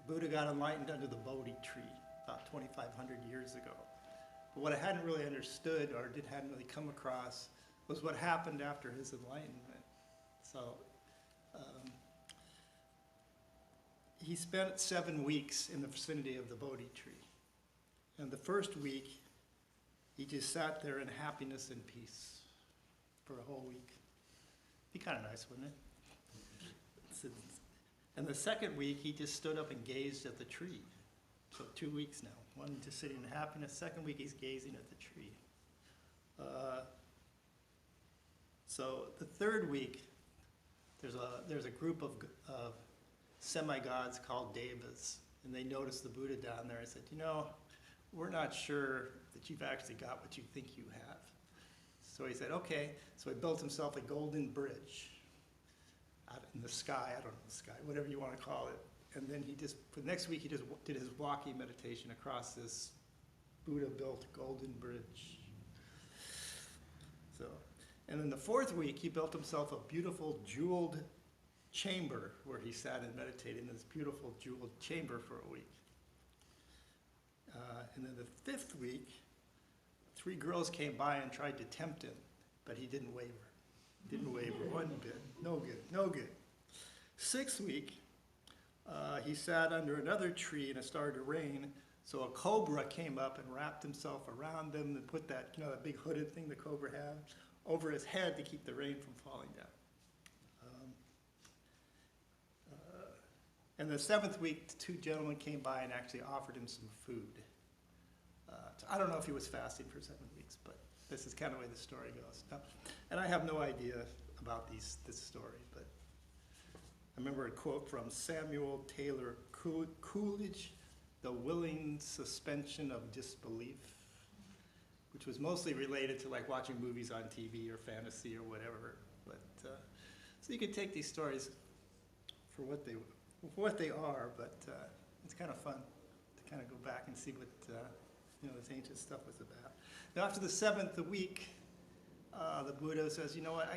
Buddha got enlightened under the Bodhi tree about 2,500 years ago. But what I hadn't really understood or hadn't really come across was what happened after his enlightenment. So he spent 7 weeks in the vicinity of the Bodhi tree. And the first week, he just sat there in happiness and peace for a whole week. Be kind of nice, wouldn't it? And the second week, he just stood up and gazed at the tree. So 2 weeks now. One just sitting in happiness. Second week, he's gazing at the tree. So the third week, there's a group of semi-gods called devas, and they noticed the Buddha down there and said, you know, we're not sure that you've actually got what you think you have. So he said, okay. So he built himself a golden bridge out in the sky, I don't know, the sky, whatever you want to call it. And then for the next week, he just did his walking meditation across this Buddha-built golden bridge. So, and then the fourth week, he built himself a beautiful jeweled chamber where he sat and meditated in this beautiful jeweled chamber for a week. And then the fifth week, 3 girls came by and tried to tempt him, but he didn't waver. Didn't waver one bit. No good, no good. 6th week, he sat under another tree and it started to rain, so a cobra came up and wrapped himself around him and put that, that big hooded thing the cobra had over his head to keep the rain from falling down. And the 7th week, 2 gentlemen came by and actually offered him some food. So I don't know if he was fasting for 7 weeks, but this is kind of the way the story goes. And I have no idea about this story, but I remember a quote from Samuel Taylor Coolidge, "The Willing Suspension of Disbelief," which was mostly related to like watching movies on TV or fantasy or whatever. But so you could take these stories for what they are, but it's kind of fun to kind of go back and see what this ancient stuff was about. Now, after the 7th week, the Buddha says, you know what,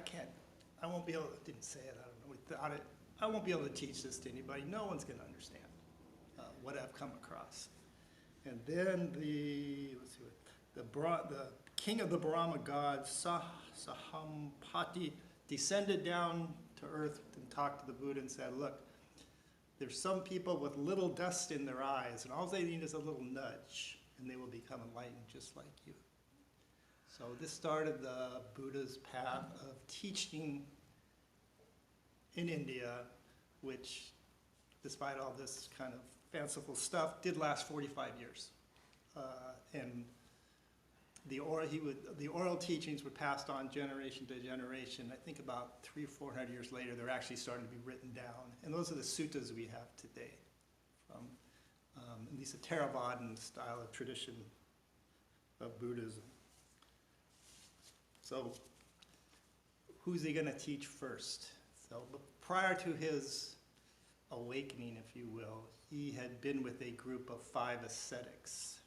I won't be able to, didn't say it, I don't know, without it, I won't be able to teach this to anybody. No one's going to understand what I've come across. And then the king of the Brahma gods, Sahampati, descended down to earth and talked to the Buddha and said, look, there's some people with little dust in their eyes, and all they need is a little nudge, and they will become enlightened just like you. So this started the Buddha's path of teaching in India, which, despite all this kind of fanciful stuff, did last 45 years. And the oral teachings were passed on generation to generation. I think about 300 or 400 years later, they're actually starting to be written down. And those are the suttas we have today, from at least a Theravadan style of tradition of Buddhism. So who's he going to teach first? So prior to his awakening, if you will, he had been with a group of 5 ascetics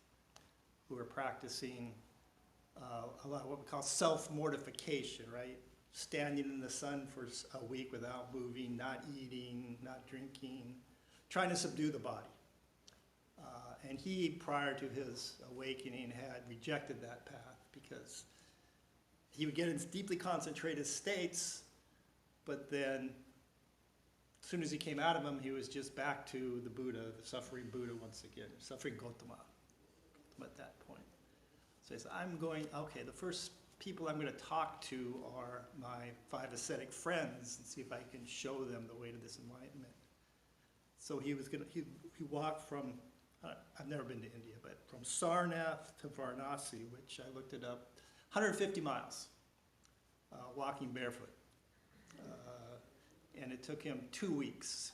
who were practicing a lot of what we call self-mortification, right? Standing in the sun for a week without moving, not eating, not drinking, trying to subdue the body. And he, prior to his awakening, had rejected that path because he would get into deeply concentrated states, but then as soon as he came out of them, he was just back to the Buddha, the suffering Buddha once again, suffering Gautama at that point. So he said, the first people I'm going to talk to are my 5 ascetic friends and see if I can show them the way to this enlightenment. So he walked from, I've never been to India, but from Sarnath to Varanasi, which I looked it up, 150 miles, walking barefoot. And it took him 2 weeks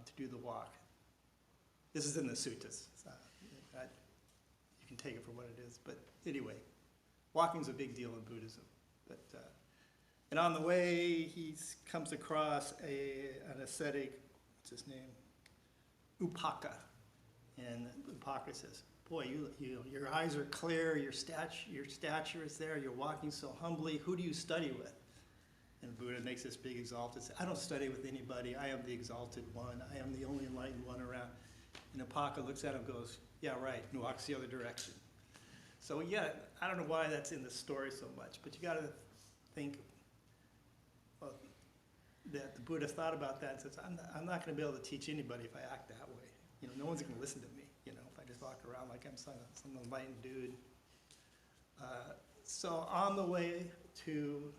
to do the walk. This is in the suttas. You can take it for what it is. But anyway, walking's a big deal in Buddhism. And on the way, he comes across an ascetic, what's his name? Upaka. And Upaka says, boy, your eyes are clear, your stature is there, you're walking so humbly. Who do you study with? And Buddha makes this big exalted, I don't study with anybody, I am the exalted one, I am the only enlightened one around. And Apaka looks at him and goes, yeah, right, and walks the other direction. So yeah, I don't know why that's in the story so much, but you gotta think that the Buddha thought about that and says, I'm not gonna be able to teach anybody if I act that way. You know, no one's gonna listen to me, you know, if I just walk around like I'm some enlightened dude. So on the way to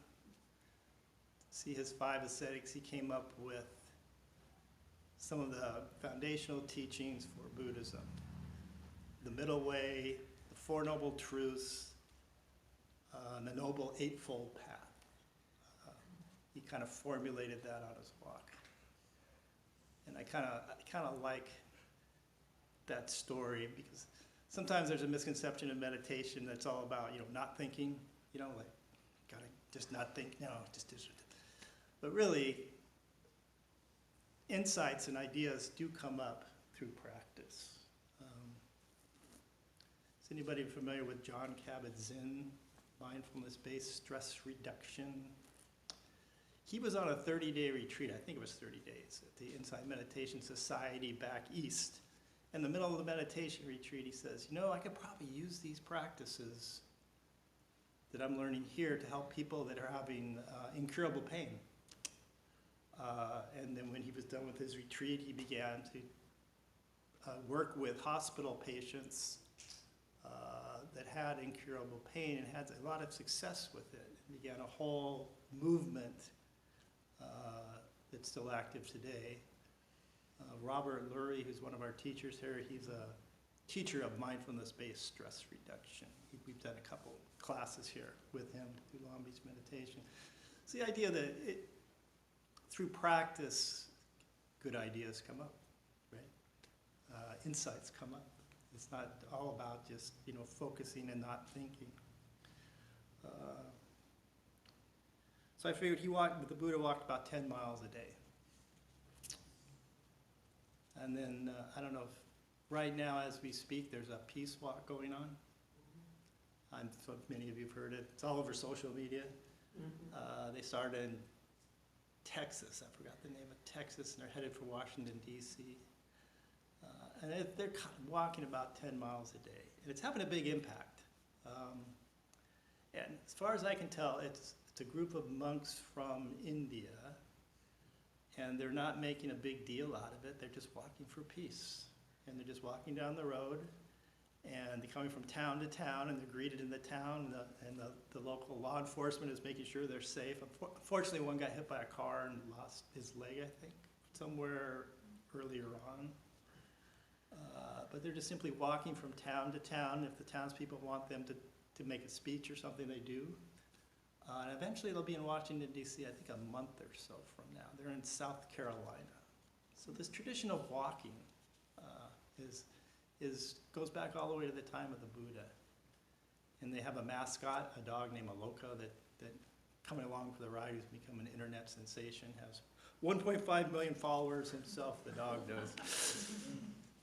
see his 5 ascetics, he came up with some of the foundational teachings for Buddhism. The middle way, the Four Noble Truths, the Noble Eightfold Path. He kind of formulated that on his walk. And I kind of like that story because sometimes there's a misconception in meditation that's all about, you know, not thinking, you know, like, gotta just not think, no, just. But really, insights and ideas do come up through practice. Is anybody familiar with John Kabat-Zinn, mindfulness-based stress reduction? He was on a 30-day retreat, I think it was 30 days, at the Insight Meditation Society back east. In the middle of the meditation retreat, he says, you know, I could probably use these practices that I'm learning here to help people that are having incurable pain. And then when he was done with his retreat, he began to work with hospital patients that had incurable pain and had a lot of success with it. He began a whole movement that's still active today. Robert Lurie, who's one of our teachers here, he's a teacher of mindfulness-based stress reduction. We've done a couple classes here with him through Long Beach meditation. It's the idea that through practice, good ideas come up, right? Insights come up. It's not all about just, you know, focusing and not thinking. So I figured the Buddha walked about 10 miles a day. And then, I don't know if right now as we speak, there's a peace walk going on. So many of you have heard it. It's all over social media. They started in Texas, I forgot the name of Texas, and they're headed for Washington, D.C. And they're walking about 10 miles a day. And it's having a big impact. And as far as I can tell, it's a group of monks from India, and they're not making a big deal out of it. They're just walking for peace. And they're just walking down the road, and they're coming from town to town, and they're greeted in the town, and the local law enforcement is making sure they're safe. Unfortunately, one got hit by a car and lost his leg, I think, somewhere earlier on. But they're just simply walking from town to town. If the townspeople want them to make a speech or something, they do. And eventually they'll be in Washington, D.C., I think a month or so from now. They're in South Carolina. So this tradition of walking goes back all the way to the time of the Buddha. And they have a mascot, a dog named Aloka, that coming along for the ride, who's become an internet sensation, has 1.5 million followers himself, the dog does.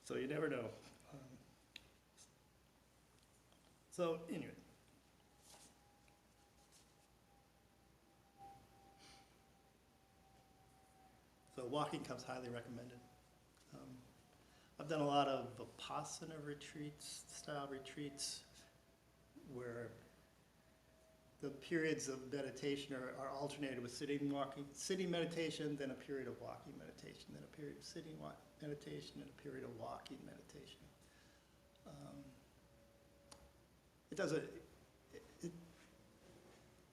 So you never know. So anyway. So walking comes highly recommended. I've done a lot of Vipassana style retreats, where the periods of meditation are alternated with sitting meditation, then a period of walking meditation, then a period of sitting meditation, and a period of walking meditation.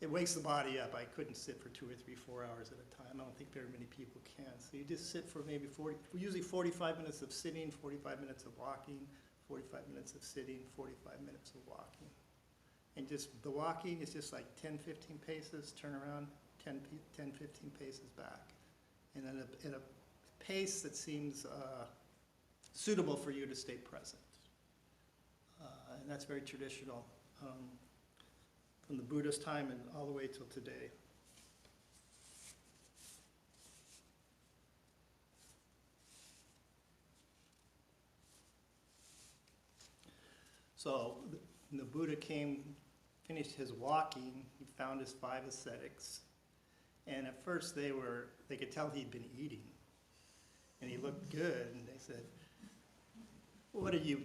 It wakes the body up. I couldn't sit for 2 or 3, 4 hours at a time. I don't think very many people can. So you just sit for maybe usually 45 minutes of sitting, 45 minutes of walking, 45 minutes of sitting, 45 minutes of walking. And just the walking is just like 10, 15 paces, turn around, 10, 15 paces back. And then in a pace that seems suitable for you to stay present. And that's very traditional. From the Buddha's time and all the way till today. So when the Buddha finished his walking, he found his 5 ascetics, And at first they could tell he'd been eating. And he looked good, and they said, what have you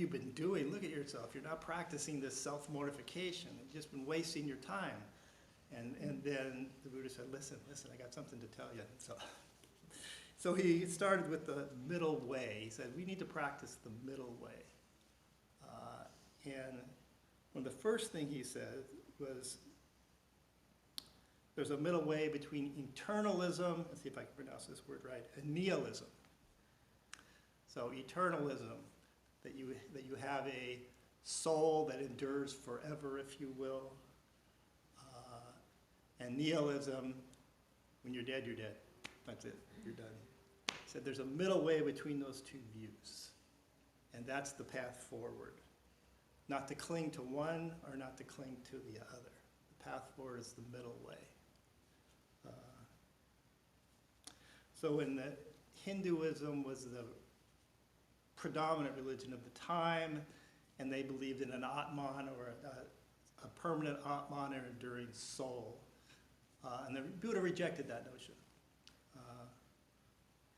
been doing? Look at yourself. You're not practicing this self-mortification. You've just been wasting your time. And then the Buddha said, listen, I got something to tell you. So he started with the middle way. He said, we need to practice the middle way. And one of the first thing he said was, there's a middle way between eternalism, let's see if I can pronounce this word right, and nihilism. So eternalism, that you have a soul that endures forever, if you will. And nihilism, when you're dead, you're dead. That's it, you're done. He said there's a middle way between those two views. And that's the path forward. Not to cling to one or not to cling to the other. The path forward is the middle way. So in the Hinduism was the predominant religion of the time, and they believed in an Atman, or a permanent Atman, or enduring soul. And the Buddha rejected that notion.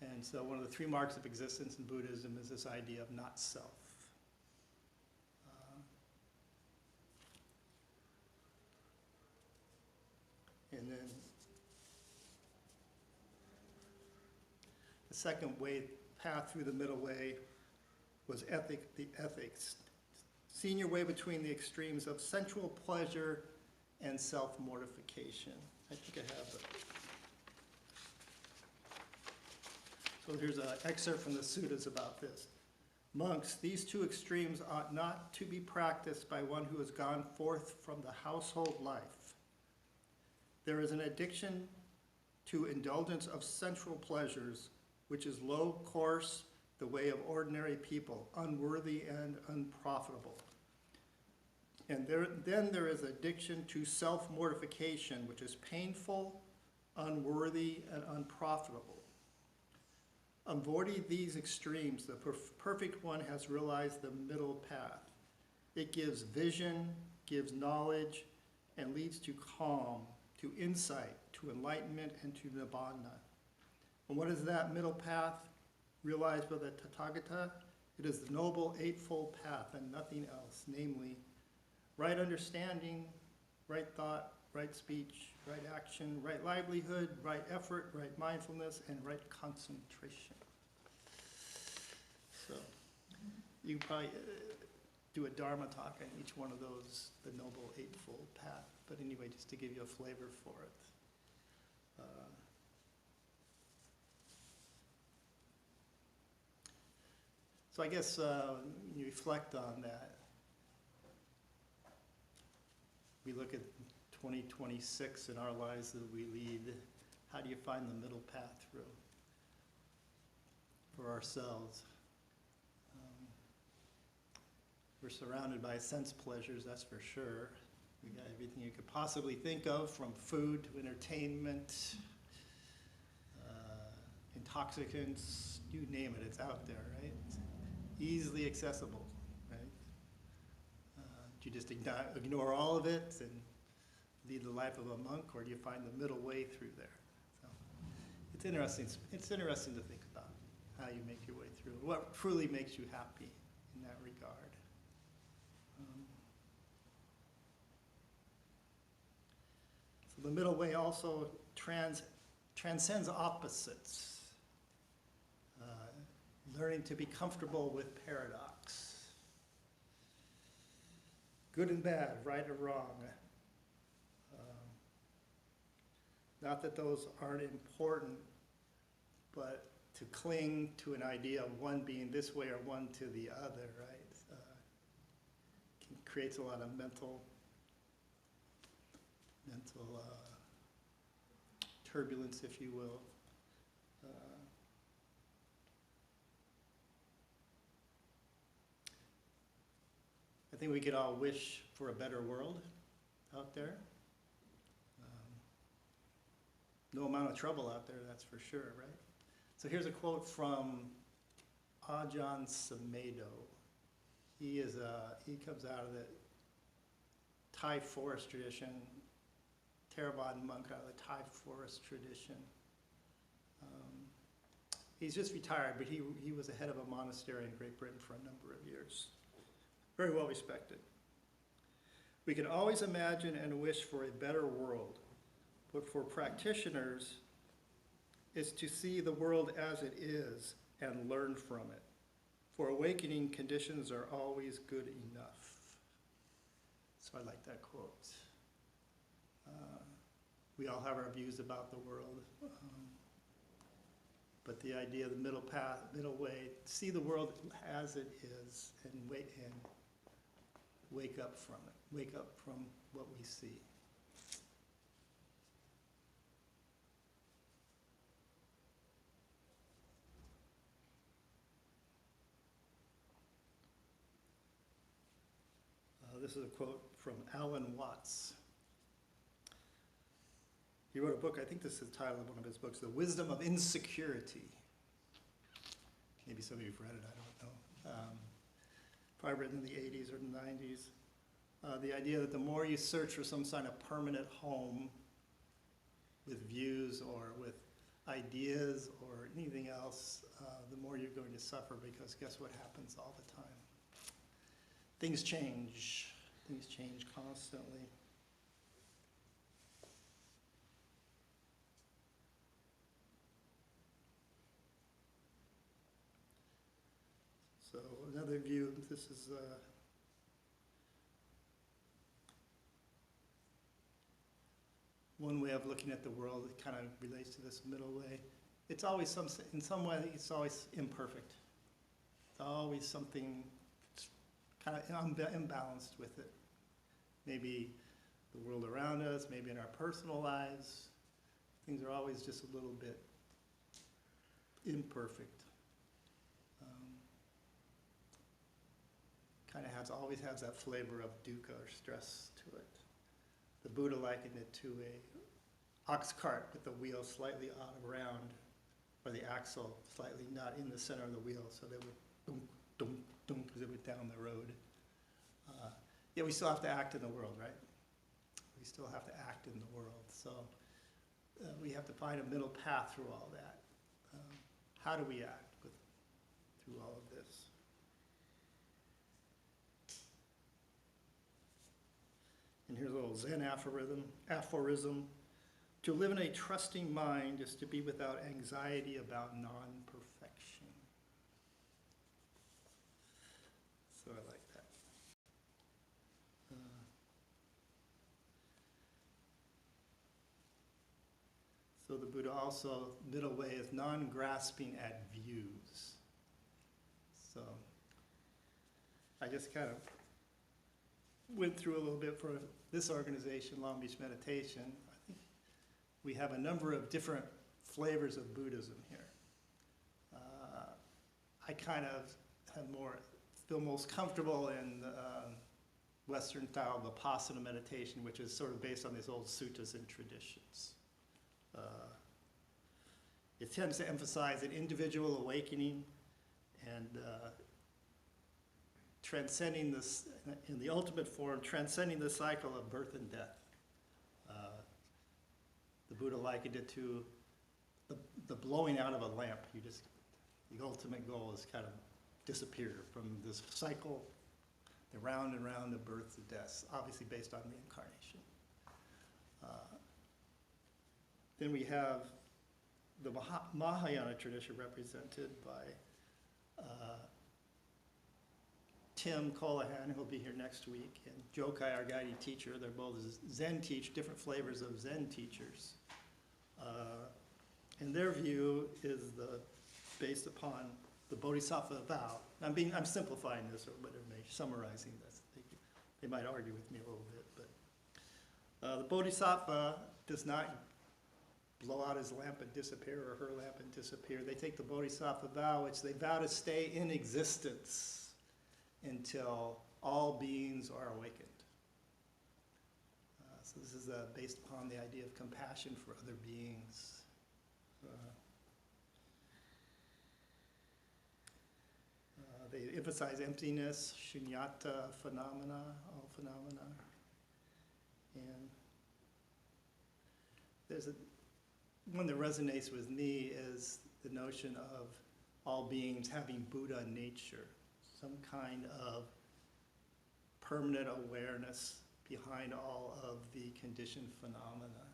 And so one of the three marks of existence in Buddhism is this idea of not self. And then the second way, path through the middle way, was the ethics. Senior way between the extremes of sensual pleasure and self-mortification. I think I have it. So here's an excerpt from the suttas about this. Monks, these two extremes ought not to be practiced by one who has gone forth from the household life. There is an addiction to indulgence of sensual pleasures, which is low, coarse, the way of ordinary people, unworthy and unprofitable. And then there is addiction to self-mortification, which is painful, unworthy, and unprofitable. Avoiding these extremes, the perfect one has realized the middle path. It gives vision, gives knowledge, and leads to calm, to insight, to enlightenment, and to nibbana. And what is that middle path realized by the Tathagata? It is the Noble Eightfold Path and nothing else, namely, right understanding, right thought, right speech, right action, right livelihood, right effort, right mindfulness, and right concentration. So you can probably do a dharma talk on each one of those, the Noble Eightfold Path. But anyway, just to give you a flavor for it. So I guess when you reflect on that, we look at 2026 in our lives that we lead. How do you find the middle path through for ourselves? We're surrounded by sense pleasures, that's for sure. We got everything you could possibly think of, from food to entertainment, intoxicants, you name it, it's out there, right? It's easily accessible, right? Do you just ignore all of it and lead the life of a monk, or do you find the middle way through there? So it's interesting to think about how you make your way through, what truly makes you happy in that regard. So the middle way also transcends opposites. Learning to be comfortable with paradox. Good and bad, right or wrong. Not that those aren't important, but to cling to an idea of one being this way or one to the other, right? Creates a lot of mental turbulence, if you will. I think we could all wish for a better world out there. No amount of trouble out there, that's for sure, right? So here's a quote from Ajahn Sumedho. He comes out of the Thai forest tradition, Theravada monk out of the Thai forest tradition. He's just retired, but he was the head of a monastery in Great Britain for a number of years. Very well respected. We can always imagine and wish for a better world, but for practitioners, it's to see the world as it is and learn from it. For awakening, conditions are always good enough. So I like that quote. We all have our views about the world, but the idea of the middle path, middle way, see the world as it is and wake up from it, wake up from what we see. This is a quote from Alan Watts. He wrote a book, I think this is the title of one of his books, The Wisdom of Insecurity. Maybe some of you have read it, I don't know. Probably written in the 80s or the 90s. The idea that the more you search for some kind of permanent home with views or with ideas or anything else, the more you're going to suffer, because guess what happens all the time? Things change. Things change constantly. So another view, this is one way of looking at the world that kind of relates to this middle way. It's always in some way, it's always imperfect. It's always something kind of imbalanced with it. Maybe the world around us, maybe in our personal lives, things are always just a little bit imperfect. Kind of always has that flavor of dukkha or stress to it. The Buddha likened it to a ox cart with the wheel slightly out of round, or the axle slightly not in the center of the wheel, so they would dunk, dunk, dunk as it went down the road. Yeah, we still have to act in the world, right? We still have to act in the world. So we have to find a middle path through all that. How do we act through all of this? And here's a little Zen aphorism. To live in a trusting mind is to be without anxiety about non-perfection. So I like that. So the Buddha also, middle way is non-grasping at views. So I just kind of went through a little bit for this organization, Long Beach Meditation. I think we have a number of different flavors of Buddhism here. I kind of feel most comfortable in Western style Vipassana meditation, which is sort of based on these old suttas and traditions. It tends to emphasize an individual awakening and transcending this, in the ultimate form, transcending the cycle of birth and death. The Buddha likened it to the blowing out of a lamp. The ultimate goal is kind of disappear from this cycle, the round and round of birth and death, obviously based on reincarnation. Then we have the Mahayana tradition represented by Tim Colahan, who'll be here next week, and Jokai, our guiding teacher. They're both Zen different flavors of Zen teachers. And their view is based upon the Bodhisattva vow. I'm simplifying this, or whatever, summarizing this. They might argue with me a little bit, but the Bodhisattva does not blow out his lamp and disappear, or her lamp and disappear. They take the Bodhisattva vow, which they vow to stay in existence until all beings are awakened. So this is based upon the idea of compassion for other beings. They emphasize emptiness, shunyata, phenomena, all phenomena. And there's one that resonates with me is the notion of all beings having Buddha nature, some kind of permanent awareness behind all of the conditioned phenomena.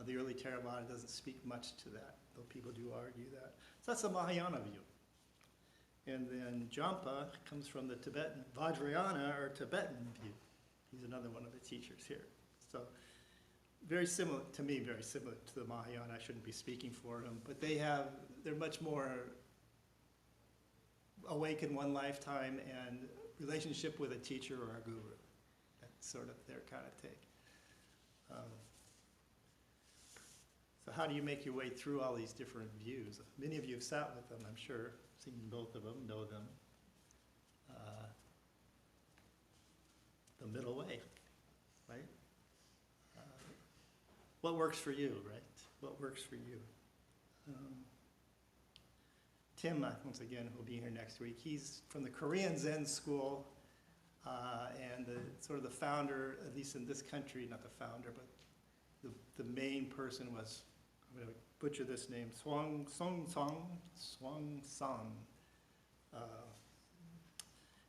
The early Theravada doesn't speak much to that, though people do argue that. So that's the Mahayana view. And then Jampa comes from the Tibetan, Vajrayana or Tibetan view. He's another one of the teachers here. So very similar, to me, very similar to the Mahayana. I shouldn't be speaking for him, but they're much more awake in one lifetime and relationship with a teacher or a guru. That's sort of their kind of take. So how do you make your way through all these different views? Many of you have sat with them, I'm sure, seen both of them, know them. The middle way, right? What works for you, right? What works for you? Tim, once again, will be here next week. He's from the Korean Zen school, and sort of the founder, at least in this country, not the founder, but the main person was, I'm going to butcher this name, Swang Song.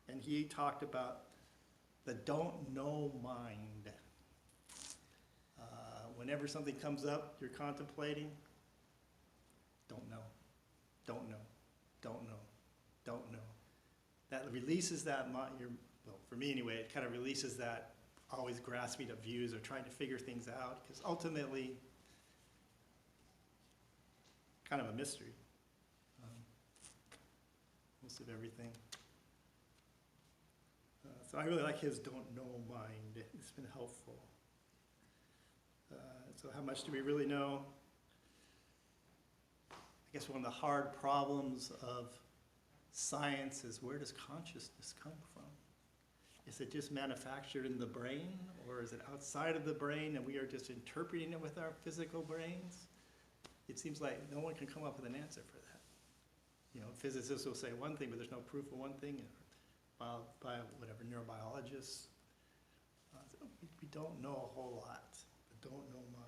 And he talked about the don't know mind. Whenever something comes up, you're contemplating, don't know, don't know, don't know, don't know. That releases that mind, well, for me anyway, it kind of releases that always grasping of views or trying to figure things out, because ultimately, kind of a mystery, most of everything. So I really like his don't know mind. It's been helpful. So how much do we really know? I guess one of the hard problems of science is, where does consciousness come from? Is it just manufactured in the brain, or is it outside of the brain and we are just interpreting it with our physical brains? It seems like no one can come up with an answer for that. You know, physicists will say one thing, but there's no proof of one thing. By whatever, neurobiologists. We don't know a whole lot. The don't know mind.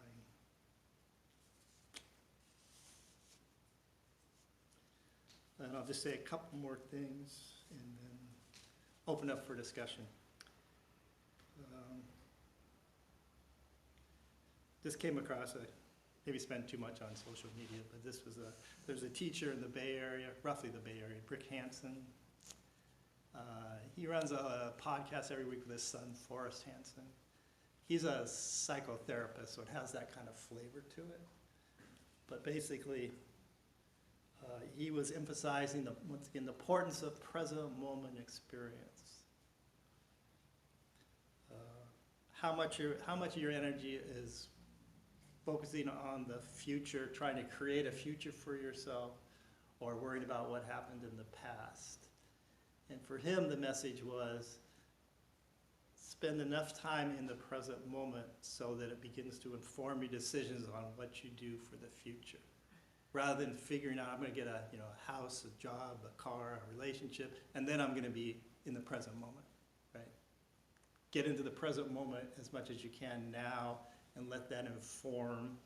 And I'll just say a couple more things and then open up for discussion. This came across, maybe spent too much on social media, but there's a teacher in the Bay Area, roughly the Bay Area, Rick Hansen. He runs a podcast every week with his son, Forrest Hansen. He's a psychotherapist, so it has that kind of flavor to it. But basically, he was emphasizing, once again, the importance of present moment experience. How much of your energy is focusing on the future, trying to create a future for yourself, or worried about what happened in the past. And for him, the message was, spend enough time in the present moment so that it begins to inform your decisions on what you do for the future. Rather than figuring out, I'm going to get a house, a job, a car, a relationship, and then I'm going to be in the present moment, right? Get into the present moment as much as you can now, and let that inform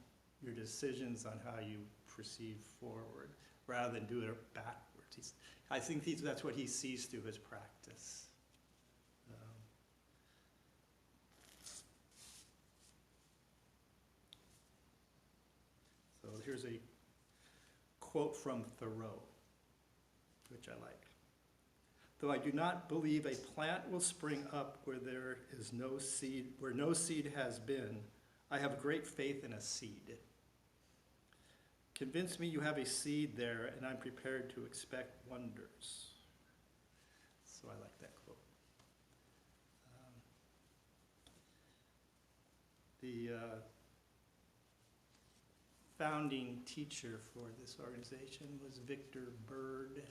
your decisions on how you proceed forward, rather than do it backwards. I think that's what he sees through his practice. So here's a quote from Thoreau, which I like. Though I do not believe a plant will spring up where there is no seed, where no seed has been, I have great faith in a seed. Convince me you have a seed there, and I'm prepared to expect wonders. So I like that quote. The founding teacher for this organization was Victor Bird.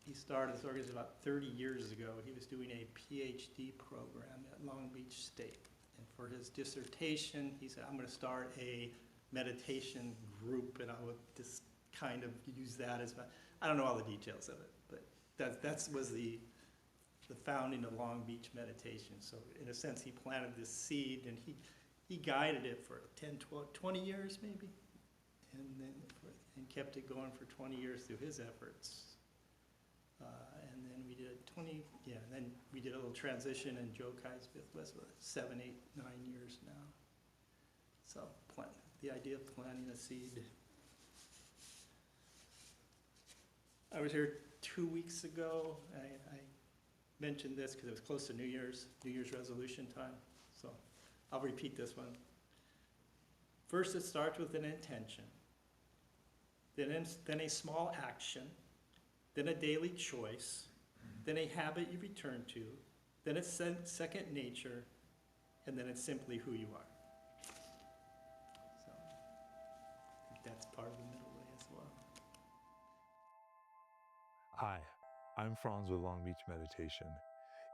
He started this organization about 30 years ago. He was doing a PhD program at Long Beach State. And for his dissertation, he said, I'm going to start a meditation group, and I would just kind of use that as my, I don't know all the details of it, but that was the founding of Long Beach meditation. So in a sense, he planted this seed, and he guided it for 10, 12, 20 years maybe, and kept it going for 20 years through his efforts. And then we did 20, yeah, then we did a little transition, and Joe Kai's with us 7, 8, 9 years now. So the idea of planting a seed. I was here 2 weeks ago. I mentioned this because it was close to New Year's resolution time. So I'll repeat this one. First, it starts with an intention, then a small action, then a daily choice, then a habit you return to, then it's second nature, and then it's simply who you are. So I think that's part of the middle way as well. Hi, I'm Franz with Long Beach Meditation.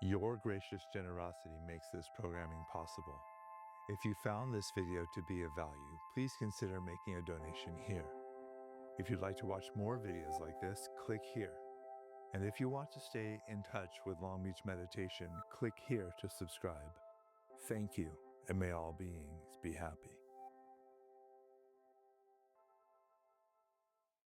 Your gracious generosity makes this programming possible. If you found this video to be of value, please consider making a donation here. If you'd like to watch more videos like this, click here. And if you want to stay in touch with Long Beach Meditation, click here to subscribe. Thank you, and may all beings be happy.